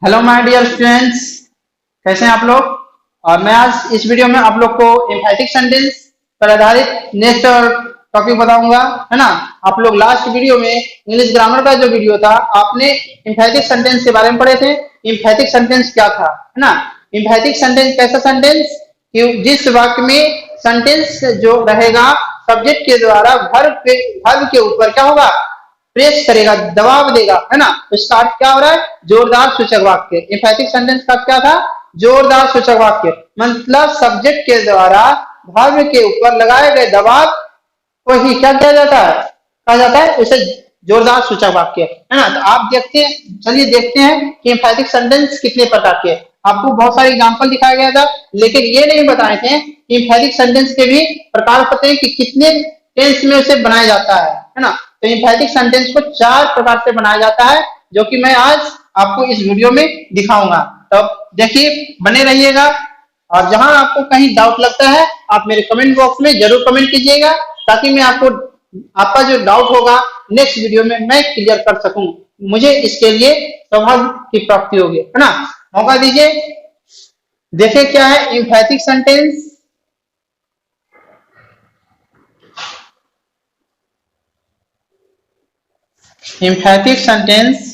Hello my dear students, कैसे हैं आप लोग। और मैं आज इस वीडियो में आप लोग को एम्फैटिक सेंटेंस पर आधारित नेक्स्ट टॉपिक बताऊंगा, है ना। आप लोग लास्ट वीडियो में इंग्लिश ग्रामर का जो वीडियो था, आपने एम्फैटिक सेंटेंस के बारे में पढ़े थे। एम्फैटिक सेंटेंस क्या था, है ना। एम्फैटिक सेंटेंस कैसा सेंटेंस कि जिस वाक्य में सेंटेंस जो रहेगा सब्जेक्ट के द्वारा वर्ब के ऊपर क्या होगा, प्रेस करेगा, दबाव देगा, है ना। तो इसका अर्थ क्या हो रहा है, जोरदार सूचक वाक्य। एम्फैटिक सेंटेंस का क्या था, जोरदार सूचक वाक्य। मतलब सब्जेक्ट के द्वारा वर्ब के ऊपर लगाए गए दबाव को ही क्या किया जाता है, कहा जाता है उसे जोरदार सूचक वाक्य, है ना। तो आप देखते हैं, चलिए देखते हैं कि एम्फैटिक सेंटेंस कितने प्रकार के। आपको बहुत सारे एग्जांपल दिखाया गया था, लेकिन ये नहीं बताए थे कि एम्फैटिक सेंटेंस के भी प्रकार पता है कि कितने टेंस में उसे बनाया जाता है ना। तो एम्फैटिक सेंटेंस को 4 प्रकार से बनाया जाता है, जो कि मैं आज आपको इस वीडियो में दिखाऊंगा। तो देखिए, बने रहिएगा। और जहां आपको कहीं डाउट लगता है, आप मेरे कमेंट बॉक्स में जरूर कमेंट कीजिएगा, ताकि मैं आपको आपका जो डाउट होगा नेक्स्ट वीडियो में मैं क्लियर कर सकूं। मुझे इसके लिए सौभाग्य की प्राप्ति होगी, है ना। मौका दीजिए, देखिए क्या है एम्फैटिक सेंटेंस। एम्फैटिक सेंटेंस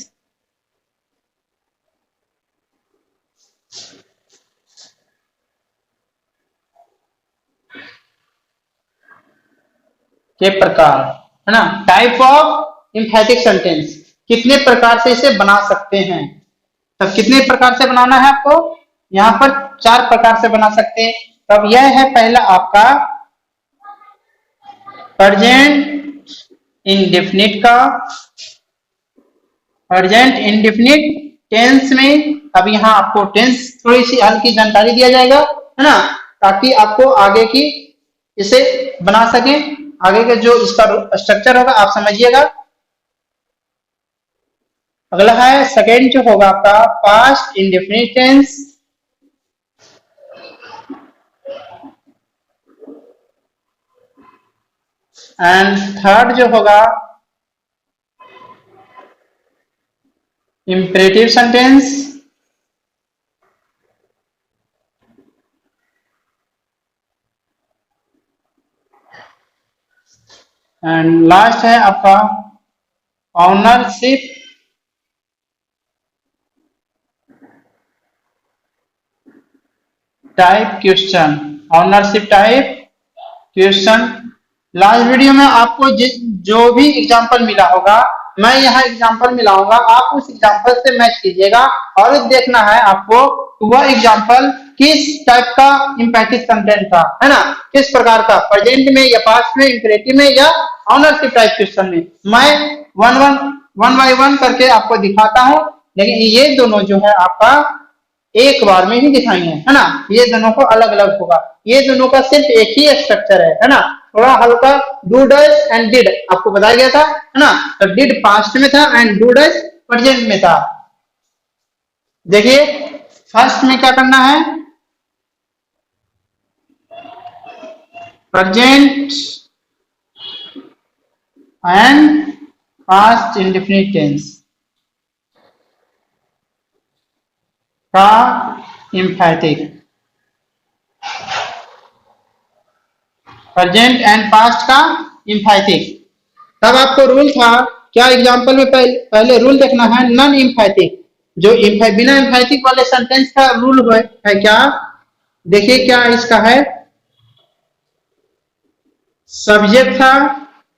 के प्रकार, है ना। टाइप ऑफ एम्फैटिक सेंटेंस, कितने प्रकार से इसे बना सकते हैं। तब कितने प्रकार से बनाना है आपको, यहाँ पर 4 प्रकार से बना सकते हैं। तब यह है पहला आपका प्रेजेंट इंडेफिनिट का, प्रेजेंट इंडेफिनिट टेंस में। अब यहाँ आपको टेंस थोड़ी सी हल्की जानकारी दिया जाएगा, है ना, ताकि आपको आगे की इसे बना सके। आगे का जो इसका स्ट्रक्चर होगा आप समझिएगा। अगला है सेकेंड जो होगा आपका past indefinite tense, and third जो होगा इंपेरेटिव सेंटेंस, एंड लास्ट है आपका ownership type question, ownership type question. Last video में आपको जो भी एग्जांपल मिला होगा, मैं यहाँ एग्जांपल मिलाऊंगा, आप उस एग्जांपल से मैच कीजिएगा और देखना है आपको वह एग्जांपल किस टाइप का एम्फैटिक सेंटेंस था, है ना, किस प्रकार का, प्रेजेंट में या पास्ट में, इंपेरेटिव में या ऑनरशिप टाइप क्वेश्चन में। मैं वन बाय वन करके आपको दिखाता हूँ, लेकिन ये दोनों जो है आपका एक बार में ही दिखाएंगे, है ना। ये दोनों को अलग अलग होगा, ये दोनों का सिर्फ एक ही स्ट्रक्चर है ना। थोड़ा हल्का डू डज एंड डिड आपको बताया गया था, है ना। तो डिड पास्ट में था एंड डू डज प्रेजेंट में था। देखिए फर्स्ट में क्या करना है, present and past indefinite tense का एम्फैटिक, प्रेजेंट एंड पास्ट का एम्फैटिक। तब आपको रूल था क्या, एग्जांपल में पहले रूल देखना है नॉन एम्फैटिक, जो बिना एम्फैटिक वाले सेंटेंस का रूल है क्या। देखिए क्या इसका है, सब्जेक्ट था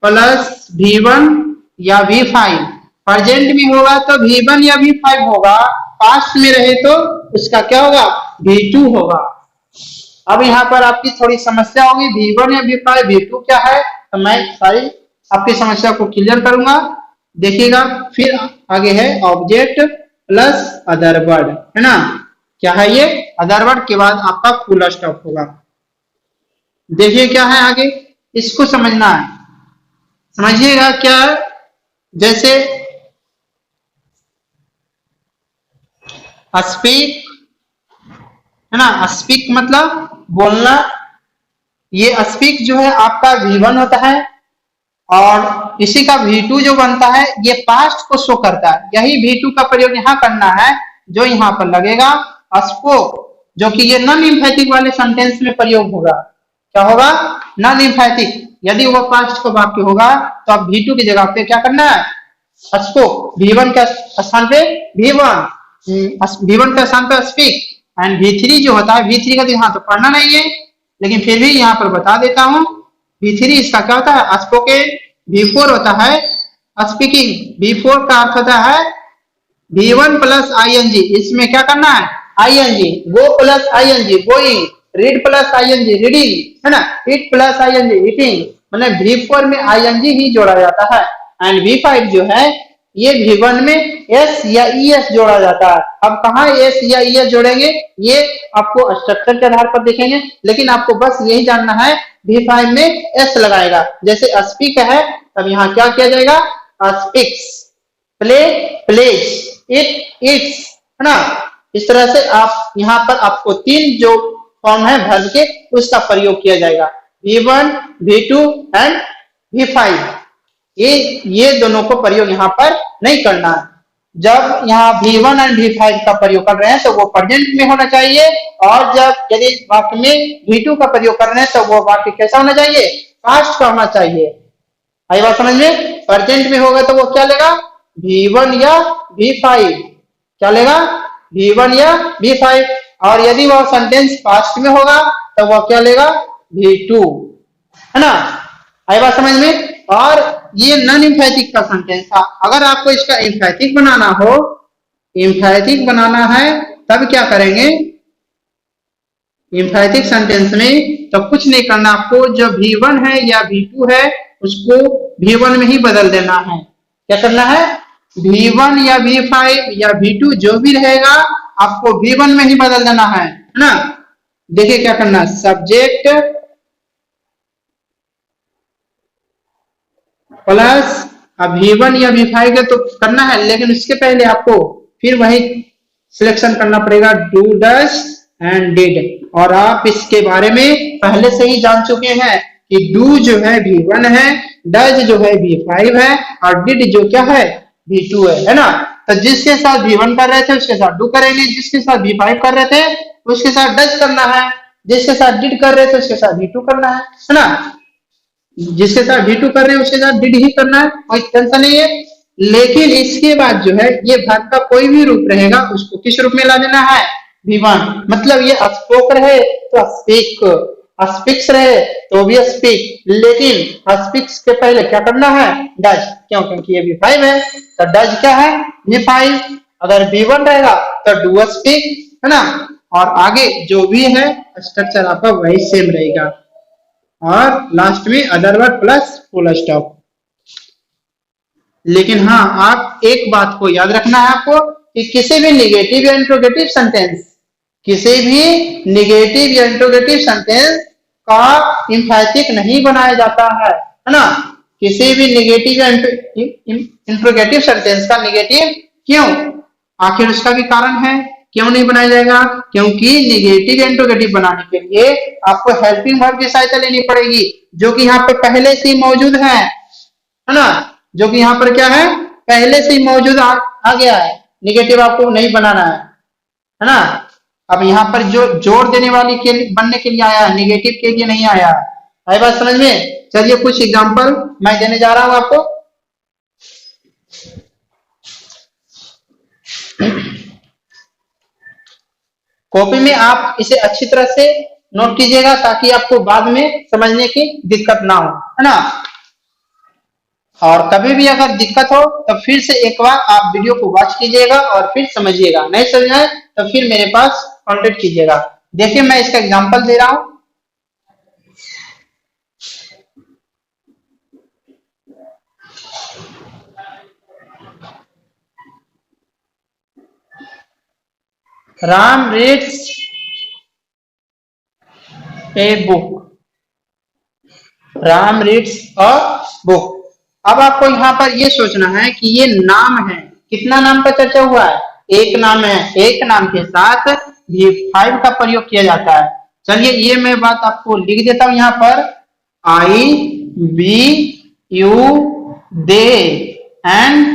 प्लस V1 या V5, प्रेजेंट में होगा तो V1 या V5 होगा, पास्ट में रहे तो उसका क्या होगा, V2 होगा। अब यहाँ पर आपकी थोड़ी समस्या होगी, V1 या V5 V2 क्या है, तो मैं सारी आपकी समस्या को क्लियर करूंगा, देखिएगा। फिर आगे है ऑब्जेक्ट प्लस अदर वर्ड, है ना। क्या है ये, अदर वर्ड के बाद आपका फुल स्टॉप होगा। देखिए क्या है आगे, इसको समझना है, समझिएगा क्या। जैसे स्पीक, है ना, स्पीक मतलब बोलना। ये स्पीक जो है आपका V1 होता है, और इसी का V2 जो बनता है ये पास्ट को शो करता है। यही V2 का प्रयोग यहाँ करना है, जो यहाँ पर लगेगा स्पोक, जो कि ये नॉन एम्फैटिक वाले सेंटेंस में प्रयोग होगा। क्या होगा? नॉन एम्फैटिक। यदि वो पास्ट का वाक्य होगा तो आप V2 की जगह पे क्या करना है? स्पोक। V1 के स्थान पे V1, V1 के स्थान पे स्पीक, एंड V3 जो होता है, V3 का तो यहाँ तो पढ़ना नहीं है, लेकिन फिर भी यहाँ पर बता देता हूँ। V3 इसका क्या होता है? स्पोकन। V4 होता है स्पीकिंग। V4 का अर्थ होता है V1 प्लस ING। इसमें क्या करना है? ING। Go plus ING going, read plus ING reading, है ना, ईट प्लस ING ईटिंग, मतलब V4 में ING ही जोड़ा जाता है। एंड V5 जो है ये V1 में S या ES जोड़ा जाता है। अब कहाँ S या ES जोड़ेंगे ये आपको स्ट्रक्चर के आधार पर देखेंगे, लेकिन आपको बस यही जानना है V5 में S लगाएगा। जैसे स्पीक है, तब यहाँ क्या किया जाएगा? Speaks. Play plays, it it's, है ना। इस तरह से आप यहाँ पर आपको तीन जो फॉर्म है वर्ब के, उसका प्रयोग किया जाएगा। V1, V2 and V5। ये दोनों को प्रयोग यहाँ पर नहीं करना है। जब यहाँ V1 एंड V5 का प्रयोग कर रहे हैं तो वो प्रेजेंट में होना चाहिए, और जब यदि वाक्य में V2 का प्रयोग कर रहे हैं तो वो वाक्य कैसा होना चाहिए? पास्ट का होना चाहिए। आई बात समझ में? प्रेजेंट में होगा तो वो क्या लेगा? V1 या V5। क्या लेगा? V1 या V5। और यदि वह सेंटेंस पास्ट में होगा तो वह क्या लेगा? V2, है ना। आई बात समझ में? और ये नॉन एम्फैटिक का सेंटेंस था। अगर आपको इसका एम्फैटिक बनाना हो, एम्फैटिक बनाना है, तब क्या करेंगे? एम्फैटिक सेंटेंस में तो कुछ नहीं करना, आपको जो V1 है या V2 है उसको V1 में ही बदल देना है। क्या करना है? V1 या V5 या V2 जो भी रहेगा आपको V1 में ही बदल देना है ना। देखिए क्या करना है? सब्जेक्ट प्लस, अब V1 या V5 का तो करना है, लेकिन उसके पहले आपको फिर वही सिलेक्शन करना पड़ेगा, डू डज एंड डिड। और आप इसके बारे में पहले से ही जान चुके हैं कि डू जो है V1 है, डज जो है V5 है, और डिड जो क्या है? V2 है ना। तो जिसके साथ V1 कर रहे थे उसके साथ डू करेंगे, जिसके साथ V5 कर रहे थे उसके साथ डज करना है, जिसके साथ डिड कर रहे थे उसके साथ V2 करना है ना। जिसके साथ V2 कर रहे हैं उसके साथ डिड ही करना है, कोई टेंशन नहीं है। लेकिन इसके बाद जो है ये वर्ब का कोई भी रूप रहेगा उसको किस रूप में ला देना है? V1। मतलब ये स्पोक रहे तो स्पीक, स्पीक्स रहे तो भी स्पीक, लेकिन स्पीक्स के पहले क्या करना है? डज। क्यों? क्योंकि ये V5 है तो डज क्या है? V5। अगर V1 रहेगा तो डू स्पीक, है ना। और आगे जो भी है स्ट्रक्चर आपका वही सेम रहेगा, और लास्ट में other word plus full stop. लेकिन हाँ, आप एक बात को याद रखना है आपको कि किसी भी निगेटिव या इंट्रोगेटिव सेंटेंस, किसी भी निगेटिव या इंट्रोगेटिव सेंटेंस का एम्फैटिक नहीं बनाया जाता है ना। किसी भी निगेटिव या इंट्रोगेटिव सेंटेंस का निगेटिव क्यों? आखिर उसका भी कारण है क्यों नहीं बनाया जाएगा। क्योंकि निगेटिव या इंट्रोगेटिव बनाने के लिए आपको हेल्पिंग वर्ब की सहायता लेनी पड़ेगी, जो कि यहाँ पे पहले से ही मौजूद है ना। जो कि यहाँ पर क्या है? पहले से ही मौजूद आ गया है। निगेटिव आपको नहीं बनाना है ना। अब यहाँ पर जो जोड़ देने वाली के बनने के लिए आया है, निगेटिव के लिए नहीं आया है। आई बात समझ में? चलिए कुछ एग्जांपल मैं देने जा रहा हूं आपको। कॉपी में आप इसे अच्छी तरह से नोट कीजिएगा ताकि आपको बाद में समझने की दिक्कत ना हो, है ना। और कभी भी अगर दिक्कत हो तो फिर से एक बार आप वीडियो को वॉच कीजिएगा और फिर समझिएगा। नहीं समझ आए तो फिर मेरे पास कांटेक्ट कीजिएगा। देखिए मैं इसका एग्जांपल दे रहा हूं। Ram reads a book. Ram reads a book. अब आपको यहाँ पर ये सोचना है कि ये नाम है, कितना नाम का चर्चा हुआ है? एक नाम है। एक नाम के साथ V5 का प्रयोग किया जाता है। चलिए ये मैं बात आपको लिख देता हूं यहाँ पर, I, we, you, they and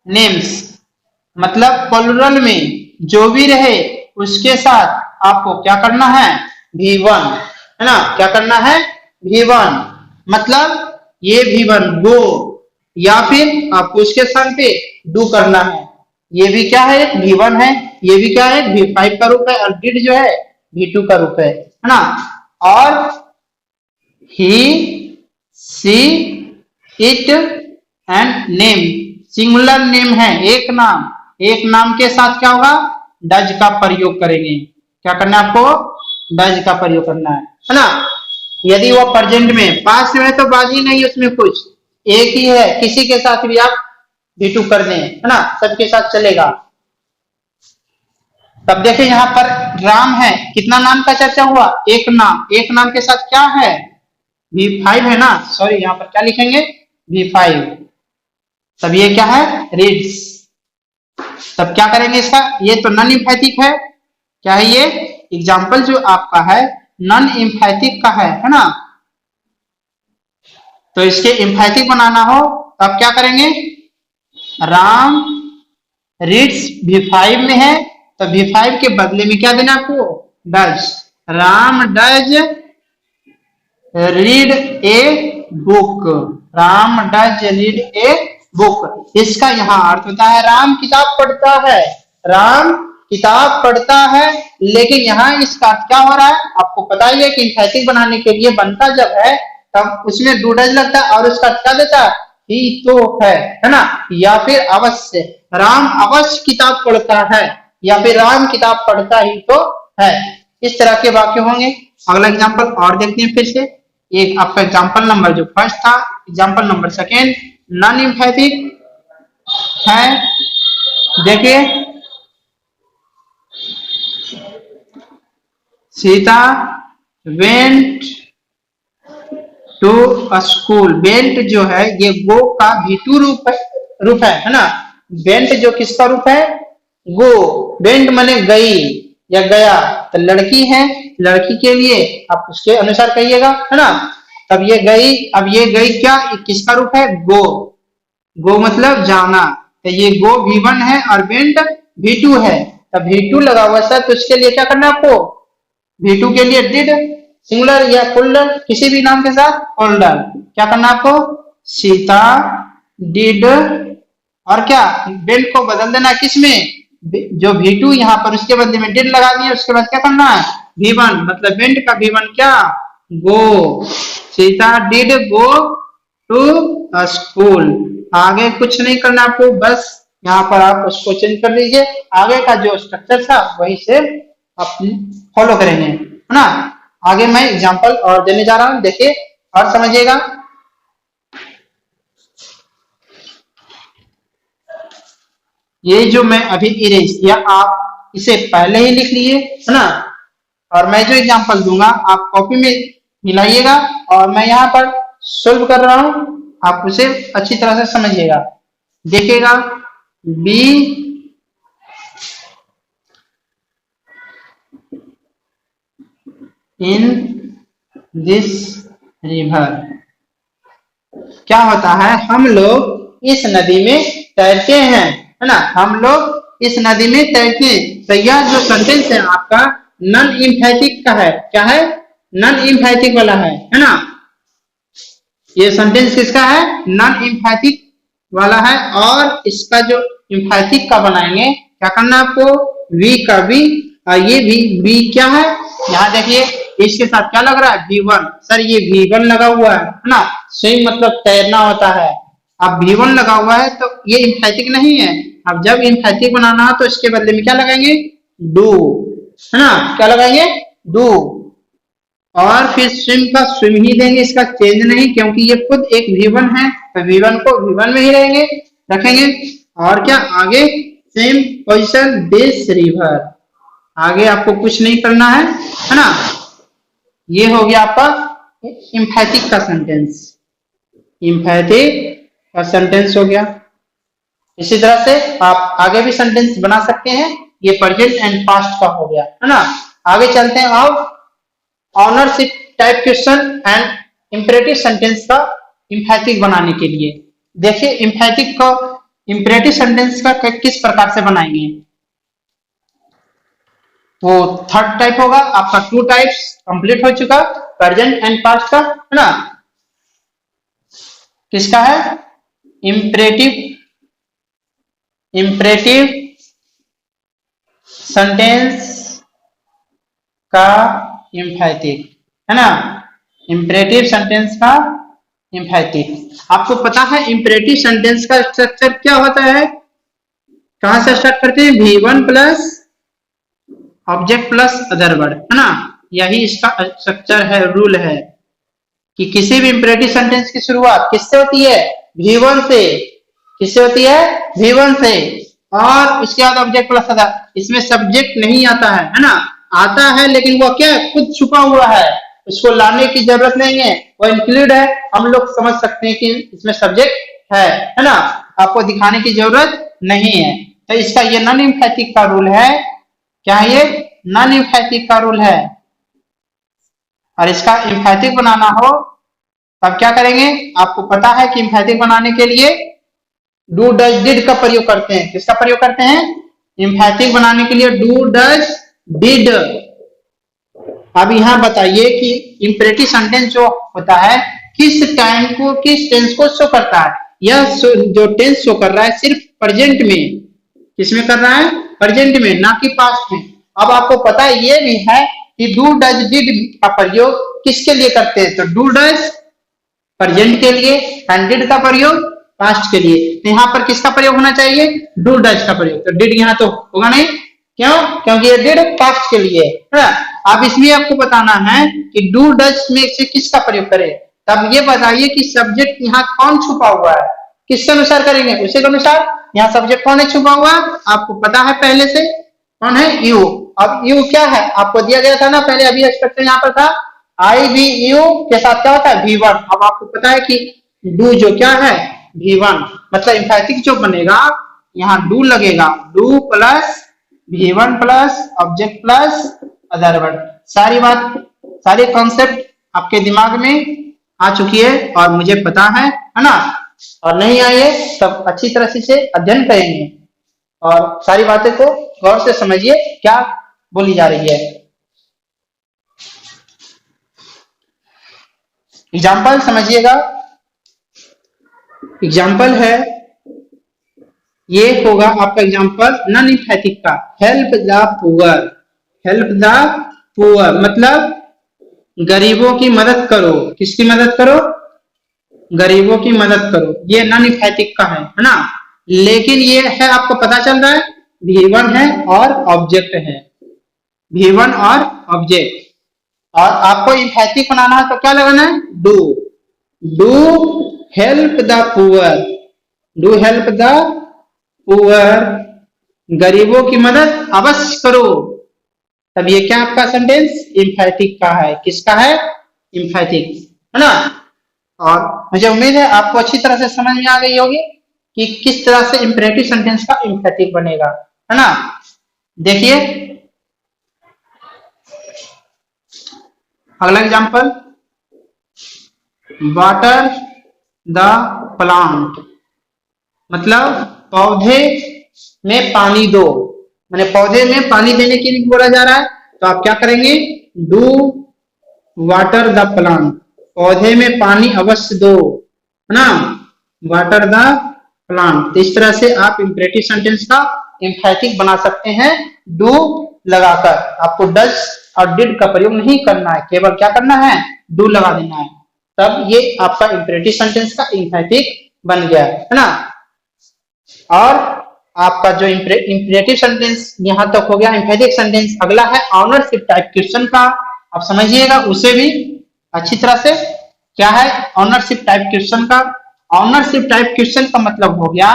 names, मतलब प्लुरल में जो भी रहे उसके साथ आपको क्या करना है, V1, है ना, क्या करना है, V1, मतलब ये V1 गो, या फिर आपको उसके स्थान पे डू करना है। ये भी क्या है, V1 है, ये भी क्या है, V5 का रूप है, और डिड जो है V2 का रूप है ना। और he, she, it and name, singular name है, एक नाम, एक नाम के साथ क्या होगा, डज का प्रयोग करेंगे। क्या करना है आपको, डज का प्रयोग करना है ना। यदि वो प्रेजेंट में, पास्ट में तो बात ही नहीं उसमें कुछ, एक ही है, किसी के साथ भी आप V2 कर दें, है ना, सबके साथ चलेगा। तब देखिए यहाँ पर राम है, कितना नाम का चर्चा हुआ, एक नाम, एक नाम के साथ क्या है, V5 है ना, सॉरी यहाँ पर क्या लिखेंगे, V5। तब ये क्या है, रीड्स। तब क्या करेंगे इसका, ये तो नॉन इम्फैटिक है, क्या है ये, एग्जाम्पल जो आपका है नॉन इम्फैटिक का है ना। तो इसके इम्फैटिक बनाना हो तब क्या करेंगे, राम रीड्स V5 में है, तो V5 के बदले में क्या देना आपको, does, Ram does read a book, Ram does read a book. इसका यहाँ अर्थ होता है राम किताब पढ़ता है, राम किताब पढ़ता है। लेकिन यहाँ इसका अर्थ क्या हो रहा है, आपको पता ही है कि इम्फैटिक बनाने के लिए बनता जब है तब उसमें डू डज लगता है, और उसका अर्थ क्या देता है, ही तो है ना, या फिर अवश्य, राम अवश्य किताब पढ़ता है, या फिर राम किताब पढ़ता ही तो है। इस तरह के वाक्य होंगे। अगला एग्जांपल और देखते हैं फिर से, एक आपका एग्जांपल नंबर जो फर्स्ट था, example number second non emphatic है। देखिए, Sita went to school, went जो है ये गो का V2 रूप है ना। वेंट जो किसका रूप है, गो, वेंट माने गई या गया, तो लड़की है, लड़की के लिए आप उसके अनुसार कहिएगा, है ना। तब ये गई, अब ये गई क्या, किसका रूप है, गो, गो मतलब जाना, तो ये गो V1 है और वेंट V2 है, तब V2 लगा हुआ सर, तो उसके लिए क्या करना है आपको, V2 के लिए डिड सिंगुलर या फोल्डर, किसी भी नाम के साथ फोल्डर, क्या करना आपको, सीता डिड, और क्या, वेंट को बदल देना किसमें, जो V2 यहाँ पर उसके बदले में डिड लगा दिए, उसके बाद क्या करना है, V1, मतलब वेंट का V1 क्या, go, Sita did go to school. आगे कुछ नहीं करना आपको, बस यहाँ पर आप उसको चेंज कर दीजिए, आगे का जो स्ट्रक्चर था वही से आप फॉलो करेंगे, है ना। आगे मैं एग्जांपल और देने जा रहा हूं, देखिए और समझिएगा। ये जो मैं अभी इरेज किया, आप इसे पहले ही लिख लिए, है ना, और मैं जो एग्जांपल दूंगा आप कॉपी में मिलाइएगा, और मैं यहाँ पर सोल्व कर रहा हूं, आप उसे अच्छी तरह से समझिएगा। देखिएगा, बी इन दिस रिवर, क्या होता है, हम लोग इस नदी में तैरते हैं, है ना, हम लोग इस नदी में तैरते हैं। तो यह जो सेंटेंस है आपका नॉन इम्फैटिक का है, क्या है, नॉन इम्फैटिक वाला है ना। ये सेंटेंस किसका है, नॉन इम्फैटिक वाला है, और इसका जो इम्फैटिक का बनाएंगे, क्या करना आपको, वी का भी, और ये भी वी क्या है, यहाँ देखिए इसके साथ क्या लग रहा है, V1, सर ये V1 लगा हुआ है ना, स्विम मतलब तैरना होता है। अब V1 लगा हुआ है तो ये इम्फैटिक नहीं है, अब जब इम्फैटिक बनाना है तो इसके बदले में क्या लगाएंगे, डू, है ना, क्या लगाएंगे, डू, और फिर स्विम का स्विम ही देंगे, इसका चेंज नहीं, क्योंकि ये खुद एक V1 है, तो V1 को V1 में ही रहेंगे रखेंगे। और क्या, आगे सेम पोजिशन दिस रिवर, आगे आपको कुछ नहीं करना है ना। ये हो गया आपका इम्फैटिक का सेंटेंस, इम्फैटिक का सेंटेंस हो गया। इसी तरह से आप आगे भी सेंटेंस बना सकते हैं, ये प्रेजेंट एंड पास्ट का हो गया, है ना। आगे चलते हैं अब ownership type question and imperative sentence का इम्फैटिक बनाने के लिए। देखिए इम्फैटिक को इम्परेटिव सेंटेंस का किस प्रकार से बनाएंगे। वो थर्ड टाइप होगा आपका। टू टाइप्स कंप्लीट हो चुका, प्रेजेंट एंड पास्ट का, है ना। किसका है? इम्परेटिव, इम्परेटिव सेंटेंस का इम्फैटिक, है ना। इम्परेटिव सेंटेंस का इम्फैटिक। आपको पता है इम्परेटिव सेंटेंस का स्ट्रक्चर क्या होता है? कहां से स्टार्ट करते हैं? V1 plus object plus other word, है ना। यही इसका स्ट्रक्चर है, रूल है कि किसी भी इंपरेटिव सेंटेंस की शुरुआत किससे होती है? V1 से। किससे होती है? V1 से। और उसके बाद ऑब्जेक्ट प्लस अदर। इसमें सब्जेक्ट नहीं आता है ना। आता है लेकिन वो क्या है? खुद छुपा हुआ है, उसको लाने की जरूरत नहीं है, वो इंक्लूड है। हम लोग समझ सकते हैं कि इसमें सब्जेक्ट है ना। आपको दिखाने की जरूरत नहीं है। तो इसका ये नॉन एम्फैटिक का रूल है। क्या ये नॉन एम्फैटिक का रूल है? और इसका एम्फैटिक बनाना हो तब क्या करेंगे? आपको पता है कि एम्फैटिक बनाने के लिए डू डज डिड का प्रयोग करते हैं। किसका प्रयोग करते हैं? एम्फैटिक बनाने के लिए डू डज डिड। अब यहाँ बताइए कि इंपरेटिव सेंटेंस जो होता है किस टाइम को, किस टेंस को शो करता है? यह जो टेंस शो कर रहा है सिर्फ प्रेजेंट में। किसमें कर रहा है? प्रेजेंट में, ना कि पास्ट में। अब आपको पता ये भी है कि डू डज डिड का प्रयोग किसके लिए करते हैं? तो डू डज प्रेजेंट के लिए एंड डिड का प्रयोग पास्ट के लिए। तो यहाँ पर किसका प्रयोग होना चाहिए? डू डज का प्रयोग। तो डिड यहाँ तो होगा नहीं, क्यों? क्योंकि ये डिड पास्ट के लिए है। अब इसमें आपको बताना है कि डू डज में से किसका प्रयोग करें। तब ये बताइए कि सब्जेक्ट यहाँ कौन छुपा हुआ है, किसके अनुसार करेंगे? उसी के अनुसार। यहाँ सब्जेक्ट कौन है छुपा हुआ? आपको पता है पहले से, कौन है? यू। अब यू क्या है? आपको दिया गया था ना पहले, अभी स्ट्रक्चर यहाँ पर था। आई बी यू के साथ क्या होता है? V1। अब आपको पता है कि डू जो क्या है? V1। मतलब एम्फैटिक जो बनेगा यहाँ डू लगेगा, do plus V1 plus object plus other word. सारी बात, सारे कॉन्सेप्ट आपके दिमाग में आ चुकी है और मुझे पता है ना। और नहीं आई है तब अच्छी तरह से अध्ययन करेंगे और सारी बातें को गौर से समझिए क्या बोली जा रही है। एग्जाम्पल समझिएगा। एग्जाम्पल है, ये होगा आपका एग्जाम्पल नॉन एम्फैटिक का। Help the poor. Help the poor मतलब गरीबों की मदद करो। किसकी मदद करो? गरीबों की मदद करो। ये नॉन एम्फैटिक का है ना। लेकिन ये है, आपको पता चल रहा है V1 है और ऑब्जेक्ट है। V1 और ऑब्जेक्ट। और आपको एम्फैटिक बनाना है तो क्या लगाना है? Do. Do help the poor. Do help the poor, गरीबों की मदद अवश्य करो। तब ये क्या आपका सेंटेंस? एम्फैटिक का है। किसका है? एम्फैटिक, है ना। और मुझे उम्मीद है आपको अच्छी तरह से समझ में आ गई होगी कि किस तरह से इंपरेटिव सेंटेंस का एम्फैटिक बनेगा, है ना। देखिए अगला एग्जांपल, वाटर द प्लांट मतलब पौधे में पानी दो। मैंने पौधे में पानी देने के लिए बोला जा रहा है तो आप क्या करेंगे? डू वाटर द प्लांट, पौधे में पानी अवश्य दो, है ना। Water the plant. तो इस तरह से आप इंपरेटिव सेंटेंस का एम्फैटिक बना सकते हैं डू लगाकर। आपको डज और डिड का प्रयोग नहीं करना है, केवल क्या करना है? डू लगा देना है। तब ये आपका इंपरेटिव सेंटेंस का एम्फैटिक बन गया, है ना। और आपका जो इंपरेटिव सेंटेंस यहां तक हो गया एम्फैटिक सेंटेंस। अगला है ऑनरशिप टाइप क्वेश्चन का। आप समझिएगा उसे भी अच्छी तरह से। क्या है ऑनरशिप टाइप क्वेश्चन का? ऑनरशिप टाइप क्वेश्चन का मतलब हो गया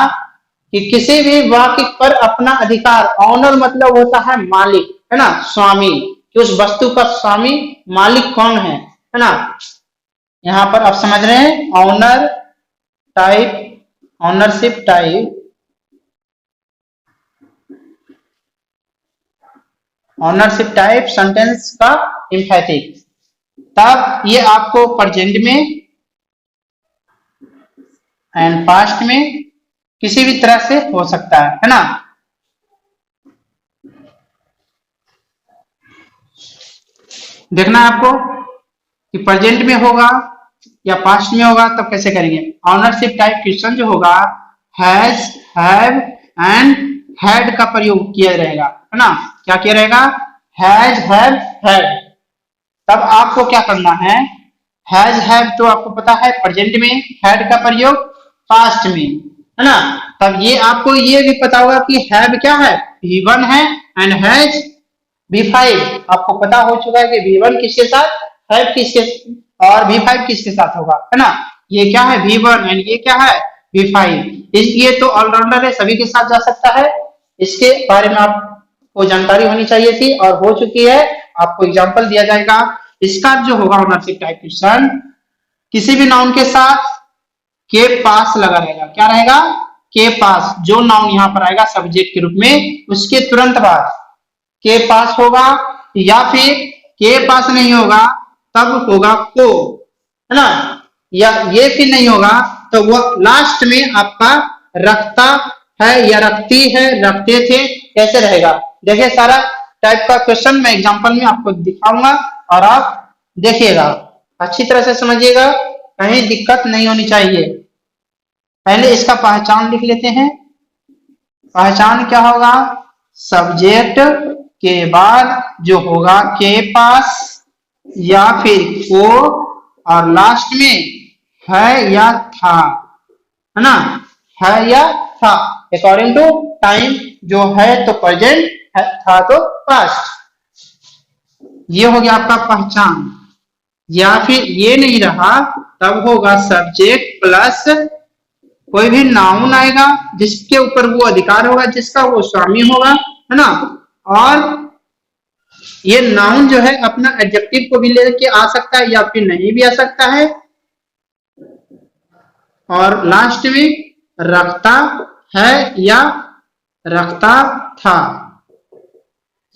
कि किसी भी वाक्य पर अपना अधिकार। ऑनर मतलब होता है मालिक, है ना, स्वामी। कि उस वस्तु का स्वामी, मालिक कौन है ना। यहां पर आप समझ रहे हैं owner type, ownership type, ownership type sentence का एम्फैटिक। तब ये आपको प्रेजेंट में एंड पास्ट में किसी भी तरह से हो सकता है ना। देखना है आपको कि प्रेजेंट में होगा या पास्ट में होगा, तब कैसे करेंगे। ऑनरशिप टाइप क्वेश्चन जो होगा हैज, हैव एंड हैड का प्रयोग किया रहेगा, है ना। क्या किया रहेगा, हैज, हैव, हैड। तब आपको क्या करना है, हैज, हैव तो आपको पता है प्रेजेंट में, हैड का प्रयोग पास्ट में, है ना। तब ये आपको ये भी पता होगा कि हैव क्या है, V1 है, एंड हैज V5। आपको पता हो चुका है कि V1 किसके साथ, हैव किसके, और V5 किसके साथ होगा, है ना। ये क्या है V1 एंड ये क्या है V5। ये तो ऑलराउंडर है, सभी के साथ जा सकता है। इसके बारे में आपको जानकारी होनी चाहिए थी और हो चुकी है। आपको एग्जांपल दिया जाएगा। इसका जो होगा ओनरशिप टाइप क्वेश्चन, किसी भी नाउन के साथ के पास लगा रहेगा। क्या रहेगा, के पास। जो नाउन यहाँ पर आएगा सब्जेक्ट के रूप में, उसके तुरंत बाद के पास होगा, या फिर के पास नहीं होगा तब होगा को, है ना। या ये फिर नहीं होगा तो वो लास्ट में आपका रखता है या रखती है, रखते थे, कैसे रहेगा। देखिए सारा टाइप का क्वेश्चन मैं एग्जांपल में आपको दिखाऊंगा और आप देखिएगा, अच्छी तरह से समझिएगा, कहीं दिक्कत नहीं होनी चाहिए। पहले इसका पहचान लिख लेते हैं। पहचान क्या होगा, सब्जेक्ट के बाद जो होगा के पास या फिर को, और लास्ट में है या था, है ना, है या था अकॉर्डिंग टू टाइम। जो है तो प्रेजेंट, था तो पास्ट। ये हो गया आपका पहचान। या फिर ये नहीं रहा तब होगा सब्जेक्ट प्लस कोई भी नाउन आएगा जिसके ऊपर वो अधिकार होगा, जिसका वो स्वामी होगा, है ना। और ये नाउन जो है अपना एडजेक्टिव को भी लेके आ सकता है या फिर नहीं भी आ सकता है। और लास्ट में रखता है या रखता था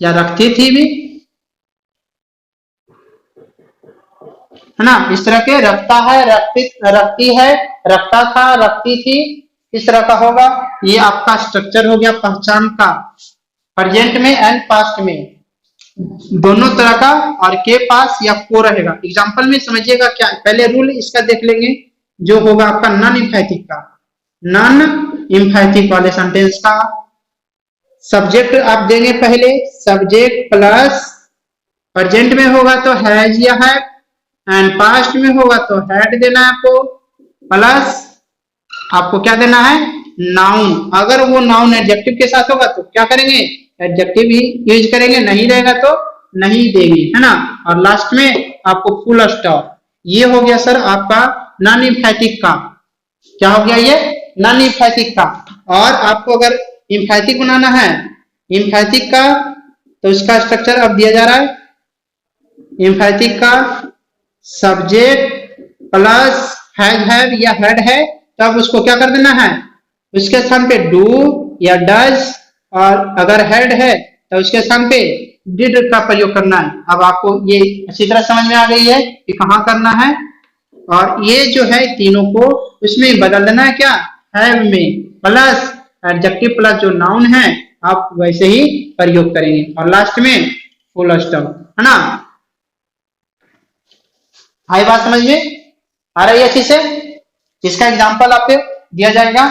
या रखती थी भी, है ना। इस तरह के रखता है, रखती है, रखता था, रखती थी, इस तरह का होगा। ये आपका स्ट्रक्चर हो गया पहचान का, प्रेजेंट में एंड पास्ट में दोनों तरह का। और के पास या को रहेगा। एग्जांपल में समझिएगा क्या, पहले रूल इसका देख लेंगे जो होगा आपका नॉन एम्फैटिक का। नॉन एम्फैटिक वाले सेंटेंस का सब्जेक्ट आप देंगे पहले, सब्जेक्ट प्लस प्रेजेंट में होगा तो हैज या हैव, एंड पास्ट में होगा तो हैड देना है आपको, प्लस आपको क्या देना है, नाउन। अगर वो नाउन एडजेक्टिव के साथ होगा तो क्या करेंगे, एडजेक्टिव ही यूज करेंगे, नहीं रहेगा तो नहीं देंगे, है ना। और लास्ट में आपको फुल स्टॉप। ये हो गया सर आपका नॉन एम्फैटिक का। क्या हो गया ये, नॉन एम्फैटिक का। और आपको अगर एम्फैटिक बनाना है एम्फैटिक का, तो इसका स्ट्रक्चर अब दिया जा रहा है। एम्फैटिक का सब्जेक्ट प्लस हैज, हैव या हैड है, तब उसको क्या कर देना है, उसके स्थान पे डू या डज, और अगर हैड है तो उसके स्थान पे डिड का प्रयोग करना है। अब आपको ये अच्छी तरह समझ में आ गई है कि कहाँ करना है। और ये जो है तीनों को उसमें बदल देना है, क्या, हैव में, प्लस एडजेक्टिव प्लस जो नाउन है आप वैसे ही प्रयोग करेंगे, और लास्ट में फुल स्टॉप, है ना। आई बात समझ में आ रही है अच्छी से। इसका एग्जांपल आपको दिया जाएगा,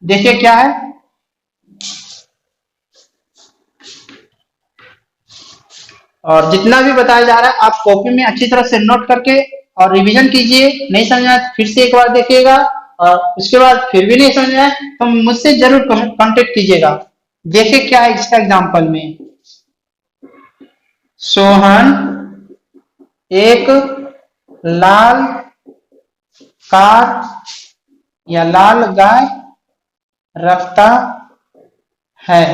देखिए क्या है। और जितना भी बताया जा रहा है आप कॉपी में अच्छी तरह से नोट करके और रिवीजन कीजिए। नहीं समझ आए फिर से एक बार देखिएगा, और उसके बाद फिर भी नहीं समझ आए तो मुझसे जरूर कांटेक्ट कीजिएगा। देखिए क्या है इसका एग्जांपल में। सोहन एक लाल कार या लाल गाय रखता है।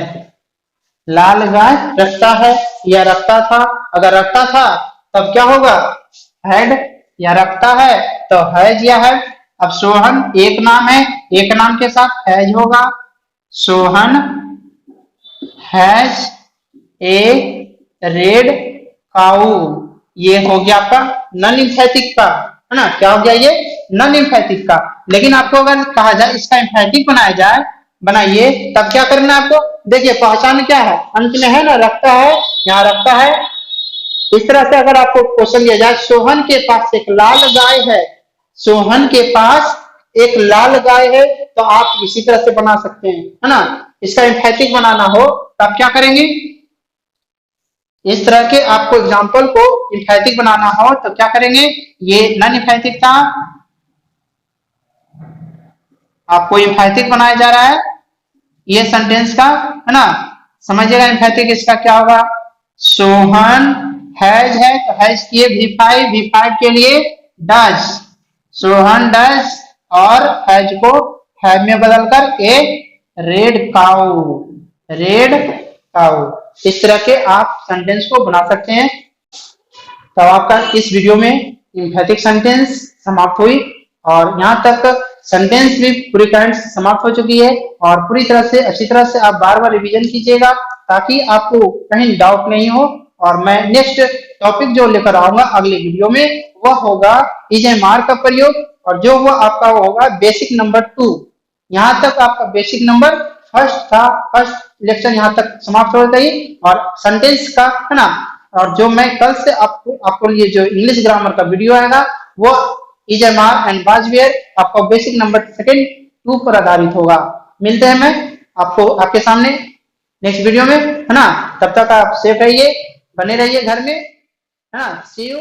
लाल गाय रखता है या रखता था। अगर रखता था तब क्या होगा, हैड, या रखता है तो हैज या हैव। अब सोहन एक नाम है, एक नाम के साथ हैज होगा। सोहन हैज ए रेड काऊ। ये हो गया आपका नॉन एम्फैटिक का, है ना। क्या हो गया ये, नॉन एम्फैटिक का। लेकिन आपको अगर कहा जाए इसका एम्फैटिक बनाया जाए, बनाइए, तब क्या करना है आपको। देखिए पहचान क्या है, अंत में है ना, रखता है, यहाँ रखता है इस तरह से अगर आपको क्वेश्चन दिया जाए, सोहन के पास एक लाल गाय है, सोहन के पास एक लाल गाय है, तो आप इसी तरह से बना सकते हैं, है ना। इसका एम्फैटिक बनाना हो तो आप क्या करेंगे, इस तरह के आपको एग्जाम्पल को एम्फैटिक बनाना हो तो क्या करेंगे, ये नॉन एम्फैटिक था, आपको एम्फैटिक बनाया जा रहा है ये सेंटेंस का, है ना। समझिएगा एम्फैटिक इसका क्या होगा, सोहन हैज है तो हैज किए V5 के लिए डज, सोहन डज, और हैज को हैव में बदलकर ए रेड काउ, रेड काउ। इस तरह के आप सेंटेंस को बना सकते हैं। तो आपका इस वीडियो में एम्फैटिक सेंटेंस समाप्त हुई, और यहाँ तक सेंटेंस भी पूरी करंट समाप्त हो चुकी है, और पूरी तरह से अच्छी तरह से आप बार बार रिवीजन कीजिएगा ताकि आपको कहीं डाउट नहीं हो। और मैं नेक्स्ट टॉपिक जो लेकर आऊंगा अगले वीडियो में वह होगा इजेमार का प्रयोग, और जो वो आपका होगा बेसिक नंबर 2। यहाँ तक आपका बेसिक नंबर फर्स्ट था, फर्स्ट लेक्चर यहाँ तक समाप्त हो गई, और सेंटेंस का, है ना। और जो मैं कल से आपको लिए जो इंग्लिश ग्रामर का वीडियो आएगा वो इजेमार एंड वाजवेयर आपका बेसिक नंबर सेकंड 2 पर आधारित होगा। मिलते हैं मैं आपको आपके सामने नेक्स्ट वीडियो में, है ना। तब तक आप सेफ रहिए, बने रहिए घर में, है ना। सी यू।